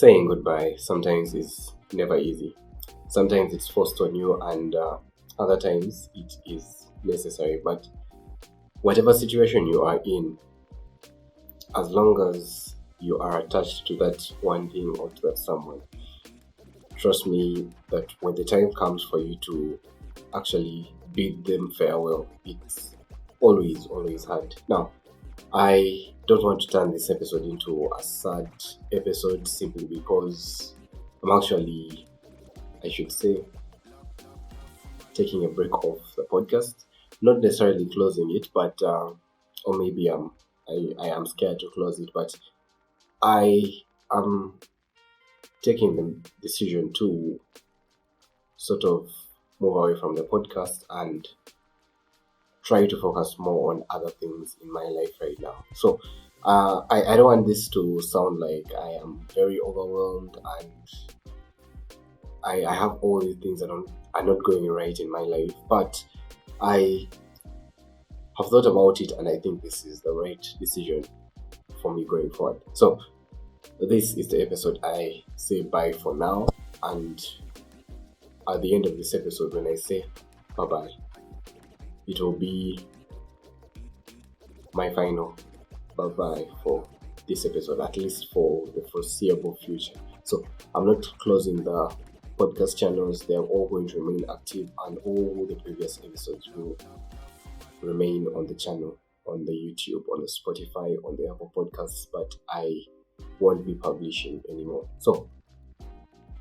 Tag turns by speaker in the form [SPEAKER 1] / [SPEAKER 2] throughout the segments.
[SPEAKER 1] Saying goodbye sometimes is never easy. Sometimes it's forced on you, and other times it is necessary. But whatever situation you are in, as long as you are attached to that one thing or to that someone, trust me that when the time comes for you to actually bid them farewell, it's always hard. Now, I don't want to turn this episode into a sad episode simply because I'm actually, I should say, taking a break off the podcast. Not necessarily closing it, but or maybe I am scared to close it, but I am taking the decision to sort of move away from the podcast and try to focus more on other things in my life right now. So I don't want this to sound like I am very overwhelmed and I have all these things that are not going right in my life, but I have thought about it and I think this is the right decision for me going forward. So this is the episode I say bye for now, and at the end of this episode when I say bye bye, it will be my final bye bye for this episode, at least for the foreseeable future. So I'm not closing the podcast channels, they're all going to remain active and all the previous episodes will remain on the channel, on the YouTube, on the Spotify, on the Apple Podcasts, but I won't be publishing anymore. So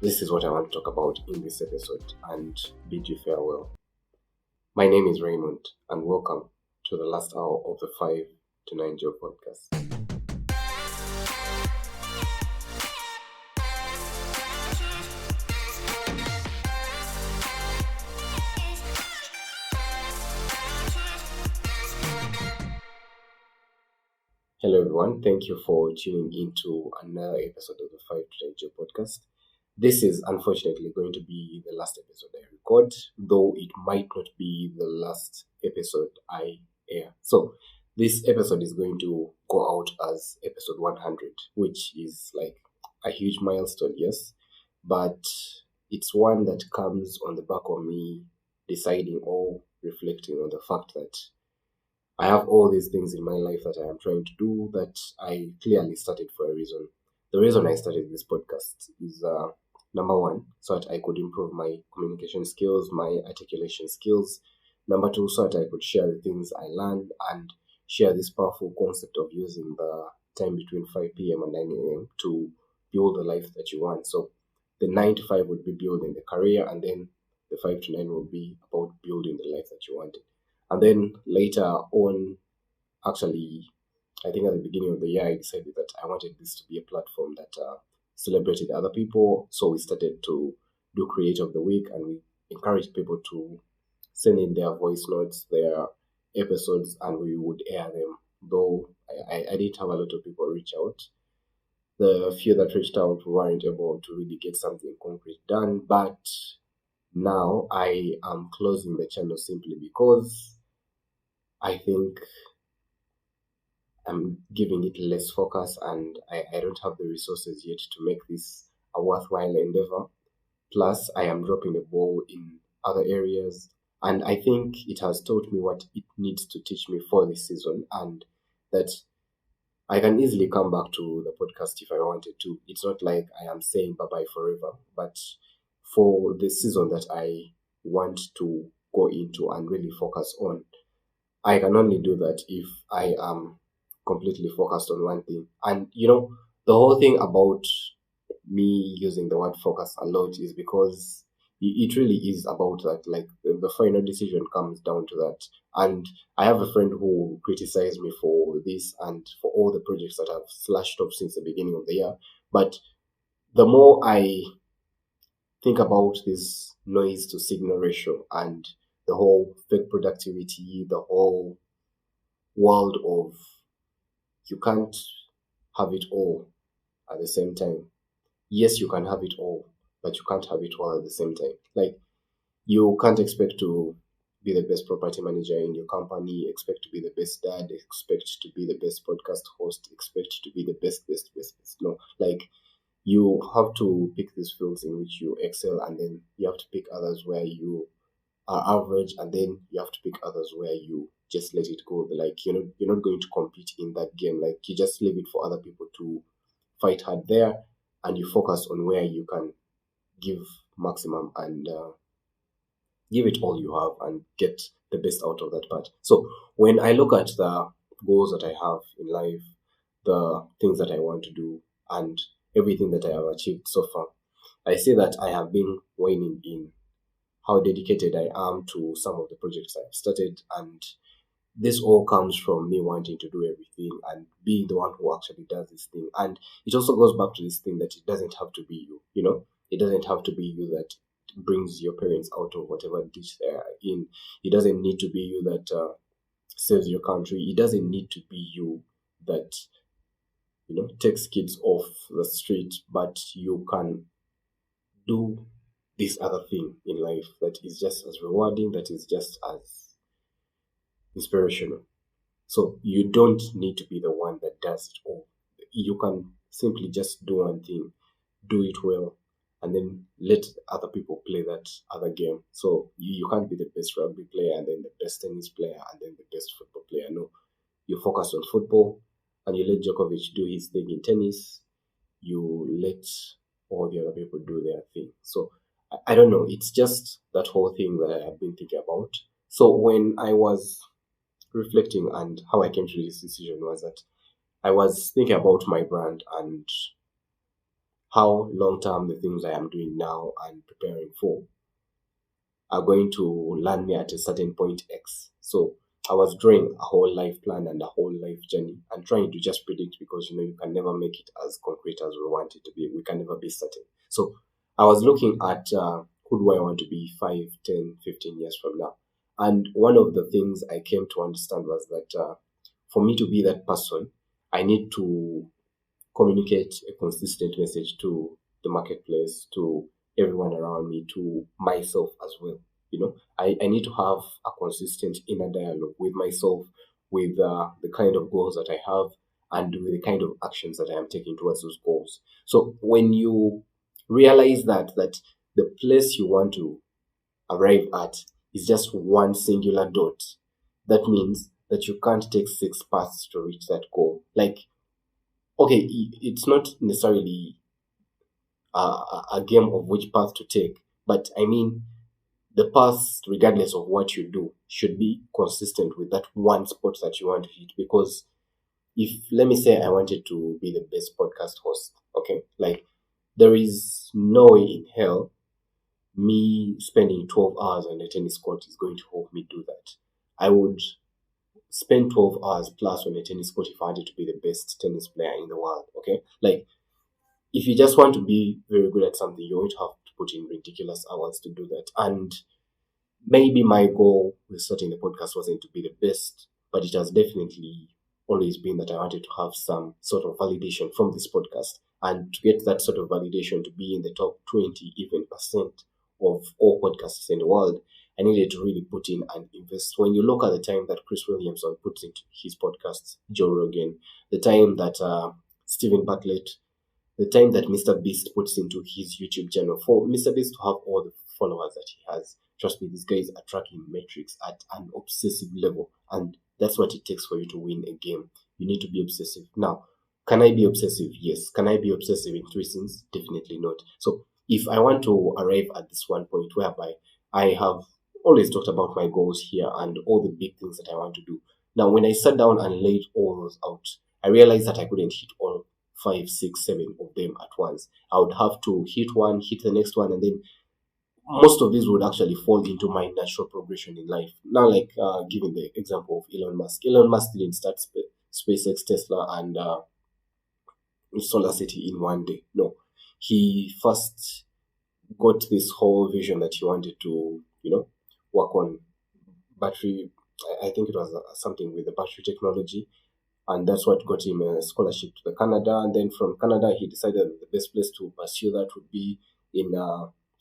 [SPEAKER 1] this is what I want to talk about in this episode and bid you farewell. My name is Raymond and welcome to the last hour of the 5 to 9 Job podcast. Hello everyone, thank you for tuning into another episode of the 5 to 9 Job podcast. This is unfortunately going to be the last episode I record, though it might not be the last episode I air. So this episode is going to go out as episode 100, which is like a huge milestone, yes, but it's one that comes on the back of me deciding or reflecting on the fact that I have all these things in my life that I am trying to do that I clearly started for a reason. The reason I started this podcast is number one, so that I could improve my communication skills, my articulation skills. Number two, so that I could share the things I learned and share this powerful concept of using the time between 5 p.m. and 9 a.m. to build the life that you want. So the 9 to 5 would be building the career, and then the 5 to 9 would be about building the life that you wanted. And then later on, actually, I think at the beginning of the year, I decided that I wanted this to be a platform that celebrated other people. So we started to do Creator of the Week, and we encouraged people to send in their voice notes, their episodes, and we would air them. Though I did have a lot of people reach out. The few that reached out weren't able to really get something concrete done, but now I am closing the channel simply because I think I'm giving it less focus and I don't have the resources yet to make this a worthwhile endeavor. Plus, I am dropping the ball in other areas, and I think it has taught me what it needs to teach me for this season, and that I can easily come back to the podcast if I wanted to. It's not like I am saying bye bye forever, but for the season that I want to go into and really focus on, I can only do that if I am completely focused on one thing. And the whole thing about me using the word focus a lot is because it really is about that. Like the final decision comes down to that. And I have a friend who criticized me for this and for all the projects that I've slashed off since the beginning of the year. But the more I think about this noise to signal ratio and the whole fake productivity, the whole world of you can't have it all at the same time. Yes, you can have it all, but you can't have it all at the same time. Like, you can't expect to be the best property manager in your company, expect to be the best dad, expect to be the best podcast host, expect to be the best. No, like, You have to pick these fields in which you excel, and then you have to pick others where you are average, and then you have to pick others where you just let it go. Like, you're not going to compete in that game. Like, you just leave it for other people to fight hard there, and you focus on where you can give maximum and give it all you have and get the best out of that part. So when I look at the goals that I have in life, the things that I want to do, and everything that I have achieved so far, I see that I have been waning in how dedicated I am to some of the projects I've started. And this all comes from me wanting to do everything and be the one who actually does this thing. And it also goes back to this thing that it doesn't have to be you. It doesn't have to be you that brings your parents out of whatever ditch they're in. It doesn't need to be you that saves your country. It doesn't need to be you that takes kids off the street, but you can do this other thing in life that is just as rewarding, that is just as inspirational. So you don't need to be the one that does it all. You can simply just do one thing, do it well, and then let other people play that other game. So you can't be the best rugby player and then the best tennis player and then the best football player. No, you focus on football and you let Djokovic do his thing in tennis. You let all the other people do their thing. So I don't know. It's just that whole thing that I have been thinking about. So when I was reflecting, and how I came to this decision was that I was thinking about my brand and how long term the things I am doing now and preparing for are going to land me at a certain point X. So I was drawing a whole life plan and a whole life journey and trying to just predict, because you can never make it as concrete as we want it to be. We can never be certain. So I was looking at who do I want to be 5, 10, 15 years from now. And one of the things I came to understand was that for me to be that person, I need to communicate a consistent message to the marketplace, to everyone around me, to myself as well. I need to have a consistent inner dialogue with myself, with the kind of goals that I have, and with the kind of actions that I am taking towards those goals. So when you realize that the place you want to arrive at is just one singular dot, that means that you can't take 6 paths to reach that goal. Like, okay, it's not necessarily a game of which path to take, but I mean, the path, regardless of what you do, should be consistent with that one spot that you want to hit. Because if, let me say, I wanted to be the best podcast host, okay, like, there is no way in hell me spending 12 hours on a tennis court is going to help me do that. I would spend 12 hours plus on a tennis court if I wanted to be the best tennis player in the world, okay? Like, if you just want to be very good at something, you're going to have to put in ridiculous hours to do that. And maybe my goal with starting the podcast wasn't to be the best, but it has definitely always been that I wanted to have some sort of validation from this podcast. And to get that sort of validation, to be in the top 20 even percent of all podcasts in the world, I needed to really put in and invest. When you look at the time that Chris Williamson puts into his podcasts, Joe Rogan, the time that Stephen Bartlett, the time that Mr. Beast puts into his YouTube channel, for Mr. Beast to have all the followers that he has, trust me, these guys are tracking metrics at an obsessive level. And that's what it takes for you to win a game. You need to be obsessive. Now, can I be obsessive? Yes. Can I be obsessive in three things? Definitely not. So if I want to arrive at this one point whereby I have always talked about my goals here and all the big things that I want to do. Now, when I sat down and laid all those out, I realized that I couldn't hit all 5, 6, 7 of them at once. I would have to hit one, hit the next one, and then most of these would actually fall into my natural progression in life. Now, like giving the example of Elon Musk. Elon Musk didn't start SpaceX, Tesla, and Solar City in one day. No, he first got this whole vision that he wanted to, work on battery. I think it was something with the battery technology, and that's what got him a scholarship to the Canada. And then from Canada, he decided that the best place to pursue that would be in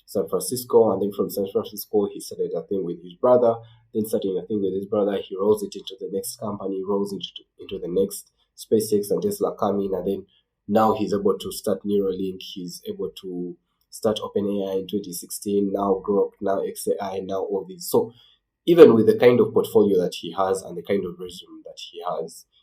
[SPEAKER 1] San Francisco. And then from San Francisco, he started a thing with his brother. Then starting a thing with his brother, he rolls it into the next company, rolls into the next SpaceX and Tesla coming, and then Now he's able to start Neuralink. He's able to start OpenAI in 2016. Now Grok, now XAI, now all these. So even with the kind of portfolio that he has and the kind of resume that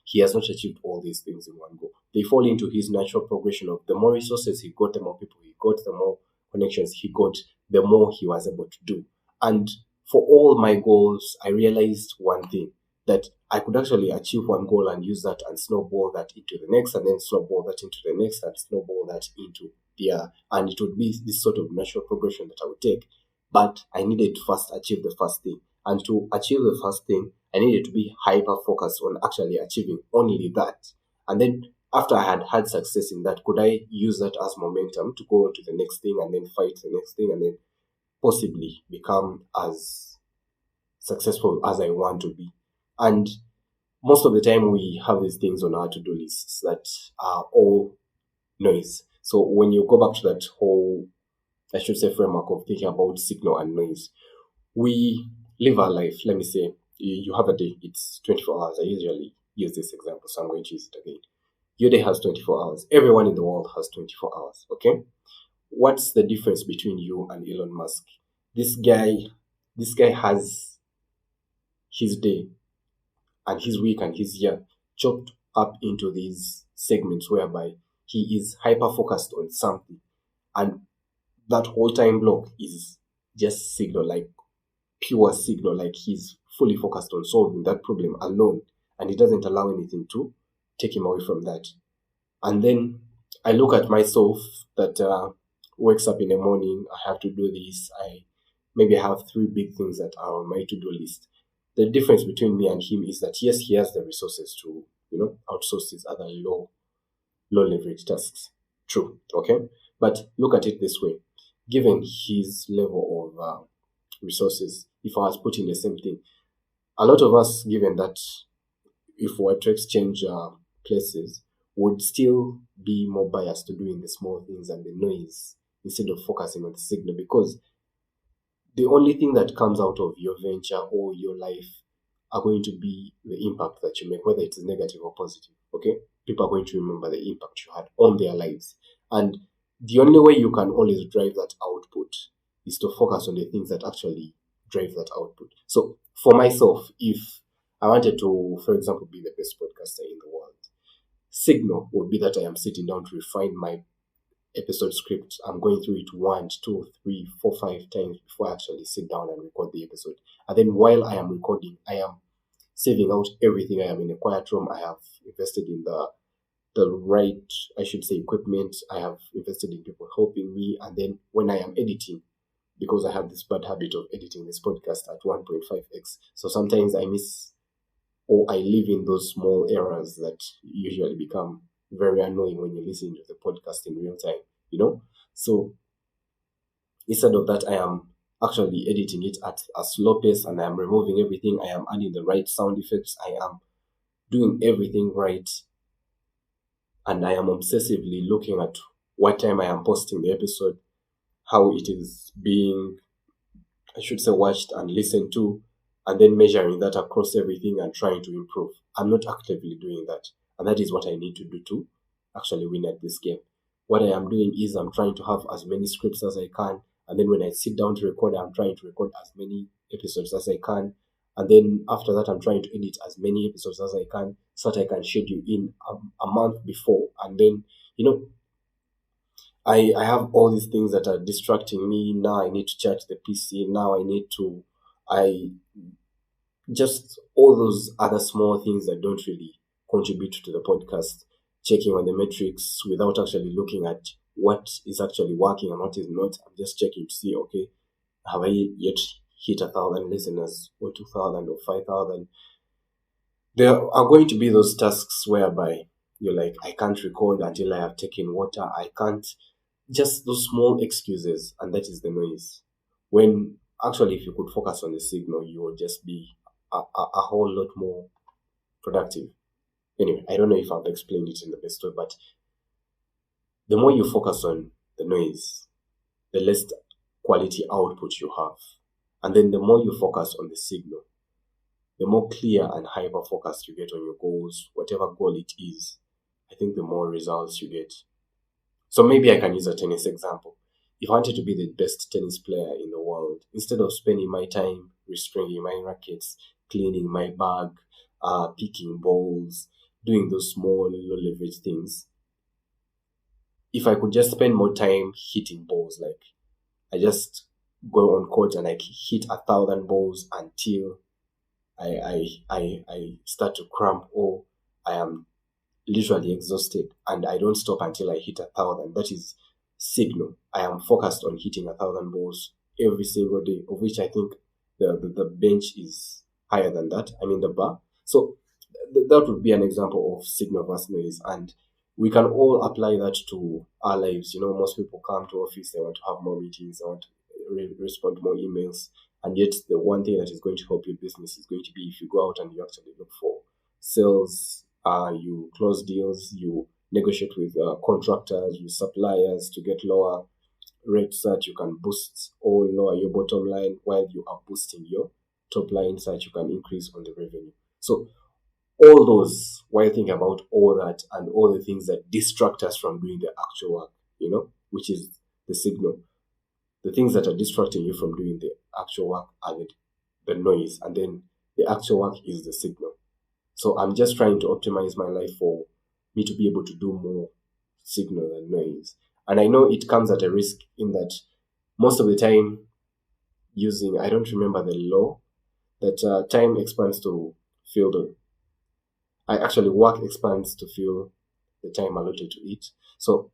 [SPEAKER 1] he has not achieved all these things in one go. They fall into his natural progression of the more resources he got, the more people he got, the more connections he got, the more he was able to do. And for all my goals, I realized one thing, that I could actually achieve one goal and use that and snowball that into the next, and then snowball that into the next, and snowball that into the other. And it would be this sort of natural progression that I would take. But I needed to first achieve the first thing. And to achieve the first thing, I needed to be hyper focused on actually achieving only that. And then after I had had success in that, could I use that as momentum to go on to the next thing and then fight the next thing and then possibly become as successful as I want to be? And most of the time we have these things on our to-do lists that are all noise. So when you go back to that whole, I should say, framework of thinking about signal and noise, we live our life. Let me say, you have a day, it's 24 hours. I usually use this example, so I'm going to use it again. Your day has 24 hours. Everyone in the world has 24 hours, okay? What's the difference between you and Elon Musk? This guy has his day and his week and his year chopped up into these segments whereby he is hyper focused on something, and that whole time block is just signal, like pure signal, like he's fully focused on solving that problem alone, and he doesn't allow anything to take him away from that. And then I look at myself that wakes up in the morning, I have to do this, maybe I have three big things that are on my to-do list. The difference between me and him is that yes, he has the resources to, outsource his other low leverage tasks. True, okay? But look at it this way. Given his level of resources, if I was put in the same thing, a lot of us, given that if we were to exchange places, would still be more biased to doing the small things and the noise instead of focusing on the signal, because the only thing that comes out of your venture or your life are going to be the impact that you make, whether it is negative or positive. Okay? People are going to remember the impact you had on their lives. And the only way you can always drive that output is to focus on the things that actually drive that output. So for myself, if I wanted to, for example, be the best podcaster in the world, signal would be that I am sitting down to refine my episode script. I'm going through it 1, 2, 3, 4, 5 times before I actually sit down and record the episode. And then while I am recording, I am saving out everything. I am in a quiet room. I have invested in the right, I should say, equipment. I have invested in people helping me. And then when I am editing, because I have this bad habit of editing this podcast at 1.5x, so sometimes I miss or I live in those small errors that usually become very annoying when you listen to the podcast in real time, So instead of that, I am actually editing it at a slow pace, and I am removing everything. I am adding the right sound effects. I am doing everything right. And I am obsessively looking at what time I am posting the episode, how it is being, I should say, watched and listened to, and then measuring that across everything and trying to improve. I'm not actively doing that. And that is what I need to do to actually win at this game. What I am doing is I'm trying to have as many scripts as I can. And then when I sit down to record, I'm trying to record as many episodes as I can. And then after that, I'm trying to edit as many episodes as I can so that I can schedule in a month before. And then, I have all these things that are distracting me. Now I need to charge the PC. Now I just all those other small things that don't really contribute to the podcast, checking on the metrics without actually looking at what is actually working and what is not. I'm just checking to see, okay, have I yet hit 1,000 listeners or 2,000 or 5,000? There are going to be those tasks whereby you're like, I can't record until I have taken water. I can't, just those small excuses, and that is the noise. When actually, if you could focus on the signal, you would just be a whole lot more productive. Anyway, I don't know if I've explained it in the best way, but the more you focus on the noise, the less quality output you have. And then the more you focus on the signal, the more clear and hyper focused you get on your goals, whatever goal it is. I think the more results you get. So maybe I can use a tennis example. If I wanted to be the best tennis player in the world, instead of spending my time restringing my rackets, cleaning my bag, picking balls, doing those small low leverage things, if I could just spend more time hitting balls, like I just go on court and I hit 1,000 balls until I start to cramp, or I am literally exhausted and I don't stop until I hit 1,000. That is signal. I am focused on hitting 1,000 balls every single day, of which I think the bench is higher than that. I mean the bar. So that would be an example of signal versus noise, and we can all apply that to our lives. Most people come to office, they want to have more meetings, they want to respond to more emails, and yet the one thing that is going to help your business is going to be if you go out and you actually look for sales, you close deals, you negotiate with contractors, with suppliers to get lower rates so that you can boost or lower your bottom line while you are boosting your top line so that you can increase on the revenue. So all those, while you think about all that and all the things that distract us from doing the actual work, which is the signal. The things that are distracting you from doing the actual work are the noise, and then the actual work is the signal. So I'm just trying to optimize my life for me to be able to do more signal than noise. And I know it comes at a risk in that most of the time I don't remember the law, that time expands to fill work expands to fill the time allotted to it. So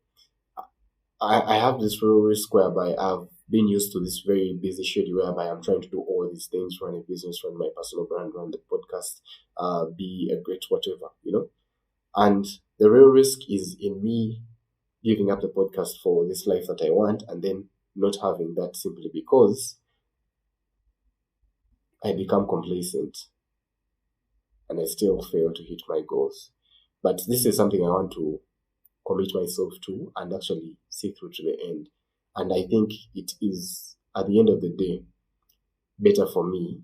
[SPEAKER 1] I have this real risk whereby I've been used to this very busy schedule whereby I'm trying to do all these things, run a business, run my personal brand, run the podcast, be a great whatever. And the real risk is in me giving up the podcast for this life that I want and then not having that simply because I become complacent and I still fail to hit my goals. But this is something I want to commit myself to and actually see through to the end. And I think it is, at the end of the day, better for me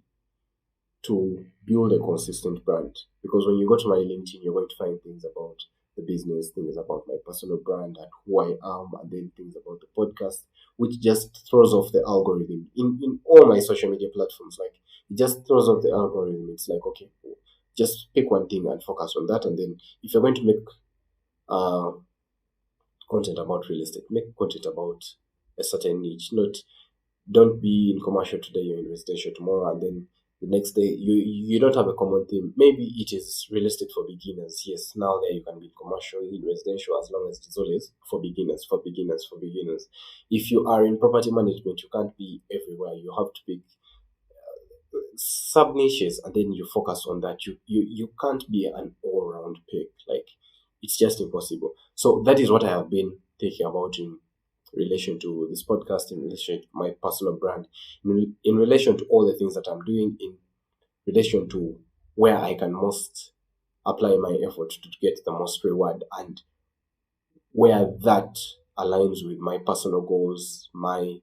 [SPEAKER 1] to build a consistent brand. Because when you go to my LinkedIn, you're going to find things about the business, things about my personal brand and who I am, and then things about the podcast, which just throws off the algorithm in all my social media platforms. Like, it just throws off the algorithm. It's like, okay, just pick one thing and focus on that. And then if you're going to make uh, content about real estate, make content about a certain niche. Don't be in commercial today, you're in residential tomorrow, and then the next day you don't have a common theme. Maybe it is real estate for beginners. Yes, now there you can be in commercial, in residential, as long as it's always for beginners, for beginners, for beginners. If you are in property management, you can't be everywhere. You have to pick sub niches and then you focus on that. You can't be an all round pick. Like, it's just impossible. So that is what I have been thinking about in relation to this podcast, in relation to my personal brand, in relation to all the things that I'm doing, in relation to where I can most apply my effort to get the most reward, and where that aligns with my personal goals, my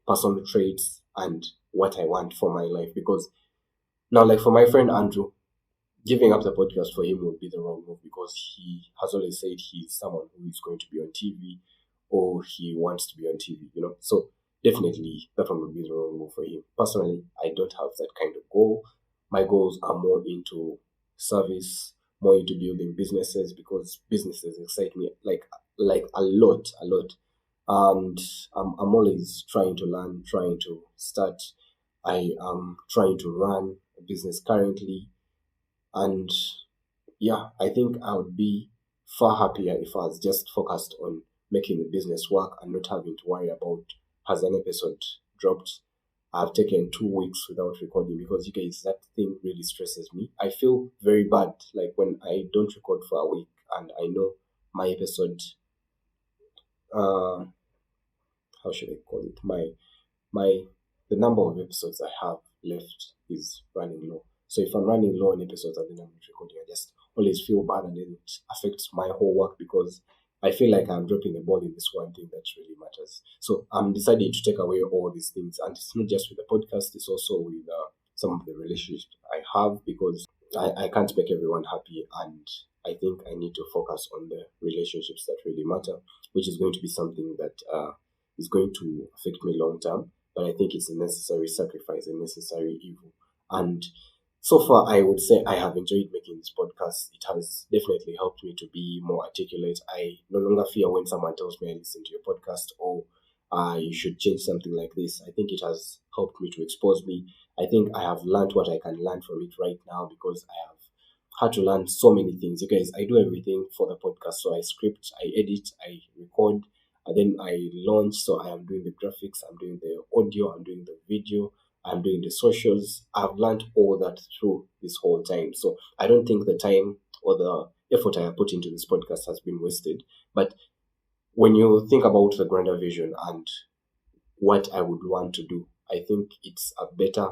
[SPEAKER 1] personal traits, and what I want for my life. Because now, like for my friend Andrew, giving up the podcast for him would be the wrong move because he has always said he's someone who is going to be on TV, or he wants to be on TV. So definitely that one would be the wrong move for him. Personally, I don't have that kind of goal. My goals are more into service, more into building businesses, because businesses excite me like a lot. And I'm always trying to learn, trying to start. I am trying to run a business currently, and yeah, I think I would be far happier if I was just focused on making the business work and not having to worry about, has an episode dropped? I've taken 2 weeks without recording, because you guys, that thing really stresses me. I feel very bad, like when I don't record for a week and I know my episode, uh, how should I call it? My the number of episodes I have left is running low. So if I'm running low on episodes and then I'm not recording, I just always feel bad, and then it affects my whole work because I feel like I'm dropping the ball in this one thing that really matters. So I'm deciding to take away all these things, and it's not just with the podcast; it's also with some of the relationships I have, because I can't make everyone happy, and I think I need to focus on the relationships that really matter, which is going to be something that is going to affect me long term. But I think it's a necessary sacrifice, a necessary evil. And so far, I would say I have enjoyed making this podcast. It has definitely helped me to be more articulate. I no longer fear when someone tells me I listen to your podcast, or you should change something like this. I think it has helped me to expose me. I think I have learned what I can learn from it right now, because I have had to learn so many things. You guys, I do everything for the podcast. So I script, I edit, I record, and then I launch. So I am doing the graphics, I'm doing the audio, I'm doing the video, I'm doing the socials. I've learned all that through this whole time. So I don't think the time or the effort I have put into this podcast has been wasted. But when you think about the grander vision and what I would want to do, I think it's a better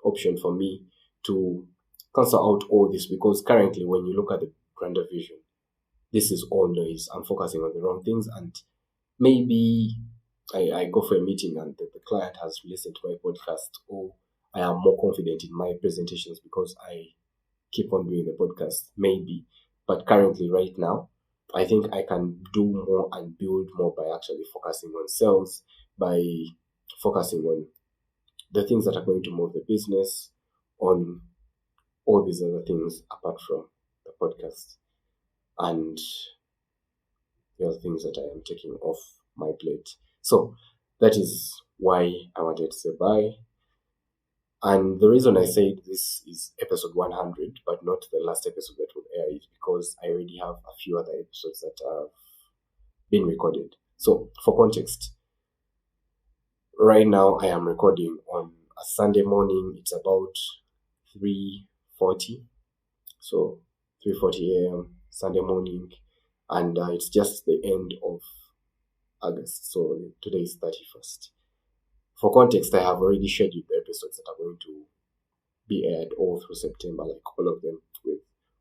[SPEAKER 1] option for me to cancel out all this, because currently, when you look at the grander vision, this is all noise. I'm focusing on the wrong things, and maybe I go for a meeting and the client has listened to my podcast, or I am more confident in my presentations because I keep on doing the podcast, maybe. But currently, right now, I think I can do more and build more by actually focusing on sales, by focusing on the things that are going to move the business, on all these other things apart from the podcast and the other things that I am taking off my plate. So that is why I wanted to say bye. And the reason I said this is episode 100, but not the last episode that will air, is because I already have a few other episodes that have been recorded. So, for context, right now I am recording on a Sunday morning. It's about 3:40. So 3:40 a.m. Sunday morning, and it's just the end of August. So today is 31st. For context, I have already scheduled the episodes that are going to be aired all through September, like all of them, with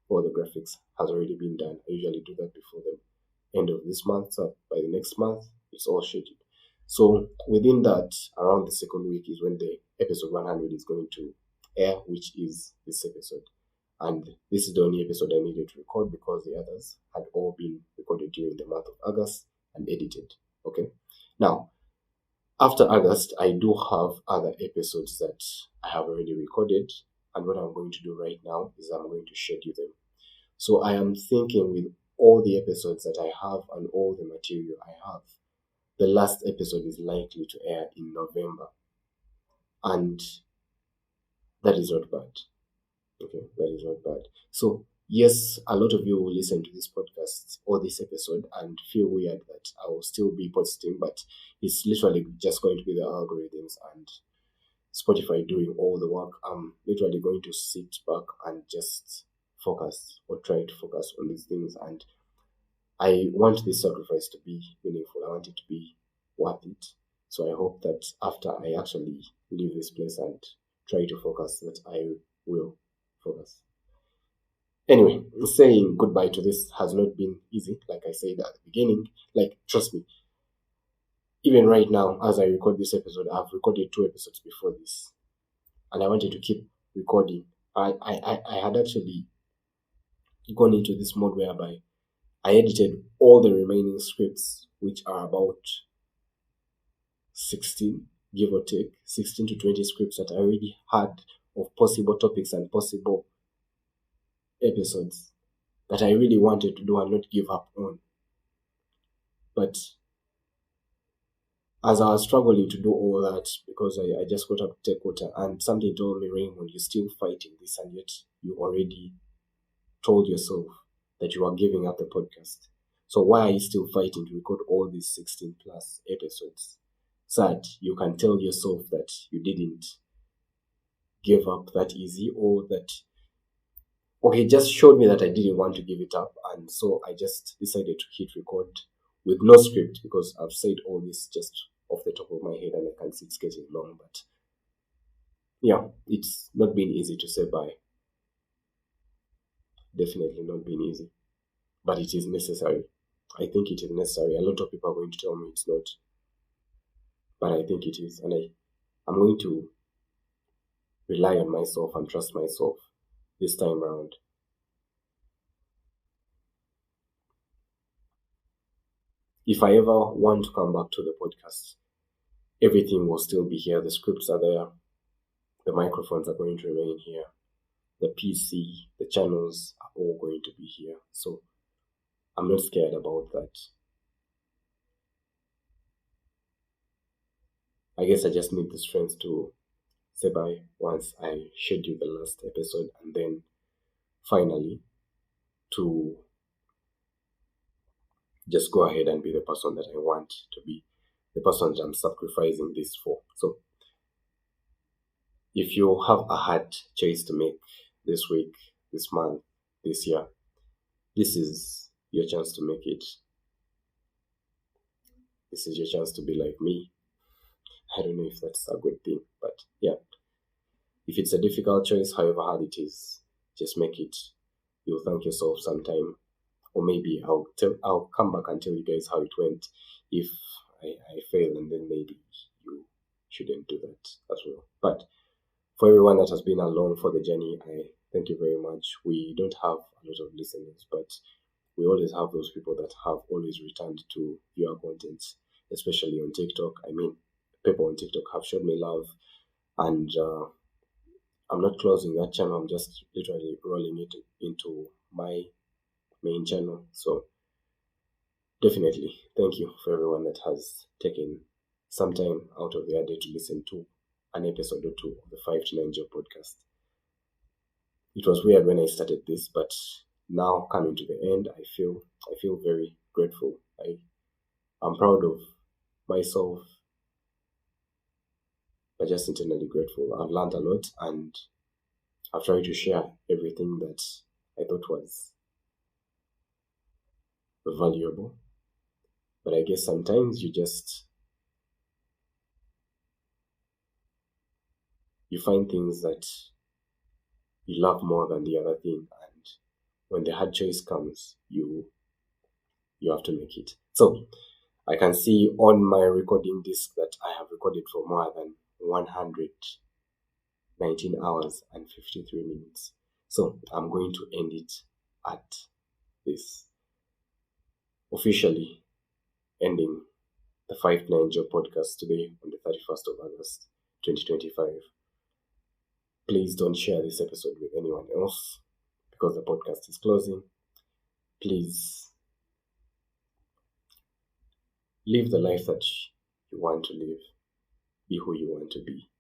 [SPEAKER 1] all the graphics has already been done. I usually do that before the end of this month, so by the next month, it's all scheduled. So within that, around the second week is when the episode 100 is going to air, which is this episode. And this is the only episode I needed to record, because the others had all been recorded during the month of August and edited. Okay. Now, after August, I do have other episodes that I have already recorded. And what I'm going to do right now is I'm going to schedule them. So I am thinking, with all the episodes that I have and all the material I have, the last episode is likely to air in November. And that is not bad. Okay, that is not bad. So, yes, a lot of you will listen to this podcast or this episode and feel weird that I will still be posting, but it's literally just going to be the algorithms and Spotify doing all the work. I'm literally going to sit back and just focus, or try to focus on these things. And I want this sacrifice to be meaningful. I want it to be worth it. So I hope that after I actually leave this place and try to focus, that I will focus. Anyway, saying goodbye to this has not been easy, like I said at the beginning. Like, trust me, even right now, as I record this episode, I've recorded 2 episodes before this, and I wanted to keep recording. I had actually gone into this mode whereby I edited all the remaining scripts, which are about 16, give or take, 16 to 20 scripts that I already had of possible topics and possible episodes that I really wanted to do and not give up on. But as I was struggling to do all that, because I just got up to take water, and something told me, Raymond, you're still fighting this, and yet you already told yourself that you are giving up the podcast. So why are you still fighting to record all these 16 plus episodes, so that you can tell yourself that you didn't give up that easy, or that, okay, just showed me that I didn't want to give it up, and so I just decided to hit record with no script, because I've said all this just off the top of my head and I can see it's getting long. But yeah, it's not been easy to say bye. Definitely not been easy, but it is necessary. I think it is necessary. A lot of people are going to tell me it's not, but I think it is, and I'm going to rely on myself and trust myself this time round. If I ever want to come back to the podcast, everything will still be here. The scripts are there. The microphones are going to remain here. The PC, the channels are all going to be here. So I'm not scared about that. I guess I just need the strength to say bye once I schedule the last episode, and then finally to just go ahead and be the person that I want to be, the person that I'm sacrificing this for. So if you have a hard choice to make this week, this month, this year, this is your chance to make it. This is your chance to be like me. I don't know if that's a good thing, but yeah. If it's a difficult choice, however hard it is, just make it. You'll thank yourself sometime. Or maybe I'll come back and tell you guys how it went if I fail, and then maybe you shouldn't do that as well. But for everyone that has been along for the journey, I thank you very much. We don't have a lot of listeners, but we always have those people that have always returned to view our content, especially on TikTok. I mean, people on TikTok have showed me love, and I'm not closing that channel. I'm just literally rolling it into my main channel. So definitely thank you for everyone that has taken some time out of their day to listen to an episode or two of the 5 to 9 Job podcast. It was weird when I started this, but now coming to the end, I feel very grateful. I'm proud of myself, but just internally grateful. I've learned a lot, and I've tried to share everything that I thought was valuable. But I guess sometimes you find things that you love more than the other thing, and when the hard choice comes, you have to make it. So I can see on my recording disc that I have recorded for more than 119 hours and 53 minutes. So I'm going to end it at this. Officially ending the 5 to 9 Job podcast today on the 31st of August 2025. Please don't share this episode with anyone else because the podcast is closing. Please live the life that you want to live. Be who you want to be.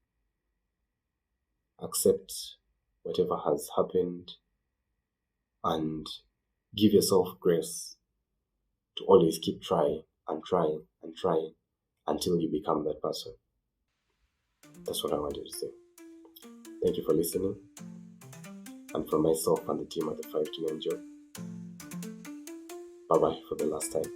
[SPEAKER 1] Accept whatever has happened and give yourself grace to always keep trying and trying and trying until you become that person. That's what I wanted to say. Thank you for listening. And from myself and the team at the 5 to 9 Job, bye-bye for the last time.